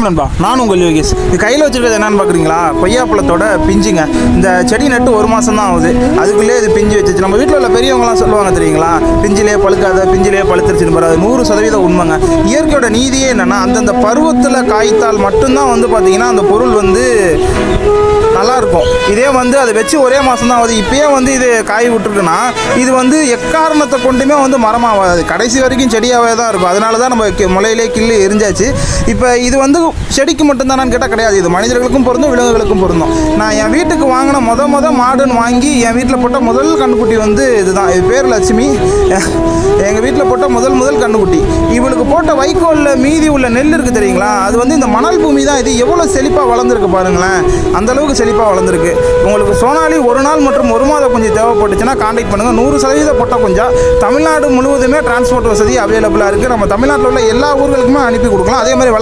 வணக்கம் நண்பா, நான் உங்கள் யோகேஷ். இது கையில் வச்சுருக்கிறது என்னென்னு பார்க்குறீங்களா? கொய்யாப்பழத்தோட பிஞ்சுங்க. இந்த செடி நட்டு 1 மாதம் தான் ஆகுது, அதுக்குள்ளேயே இது பிஞ்சு வச்சிச்சு. நம்ம வீட்டில் உள்ள பெரியவங்களாம் சொல்லுவாங்க தெரியுங்களா, பிஞ்சிலே பழுக்காத, பிஞ்சிலே பழுத்துருச்சுன்னு பாரு. அது 100% உண்மைங்க. இயற்கையோட நீதியே என்னென்னா, அந்தந்த பருவத்தில் காய்த்தால் மட்டும்தான் பார்த்திங்கன்னா அந்த பொருள் நல்லாயிருக்கும். இதே அதை வச்சு 1 மாதம் தான் ஆகுது, இப்போயே இது காய் விட்டுருக்குன்னா இது எக்காரணத்தை கொண்டுமே மரமாகாது, கடைசி வரைக்கும் செடியாகவே தான் இருக்கும். அதனால தான் நம்ம முளையிலே கிள்ளி எரிஞ்சாச்சு. இப்போ இது செடிக்கு மட்டும்தானான்னு கேட்டால் கிடையாது, இது மனிதர்களுக்கும் பொருந்தும், விலங்குகளுக்கும் பொருந்தும். நான் என் வீட்டுக்கு வாங்கின முத மாடுன்னு வாங்கி என் வீட்டில் போட்ட முதல் கண்ணுக்குட்டி இதுதான். இது பேர் லட்சுமி. எங்கள் வீட்டில் போட்ட முதல் கண்ணுக்குட்டி. இவளுக்கு போட்ட வைக்கோலில் மீதி உள்ள நெல் இருக்குது தெரியுங்களா, அது இந்த மணல் பூமி தான். இது எவ்வளோ செழிப்பாக வளர்ந்துருக்கு பாருங்களேன், அந்தளவுக்கு செழிப்பாக வளர்ந்துருக்கு. உங்களுக்கு சோனாலி 1 நாள் மற்றும் 1 மாத கொஞ்சம் தேவைப்பட்டுச்சுன்னா கான்டாக்ட் பண்ணுங்கள். 100% பொட்டை கொஞ்சம் தமிழ்நாடு முழுவதுமே டிரான்ஸ்போர்ட் வசதி அவைலபிளாக இருக்குது. நம்ம தமிழ்நாட்டில் உள்ள எல்லா ஊர்களுக்குமே அனுப்பி கொடுக்கலாம். அதே மாதிரி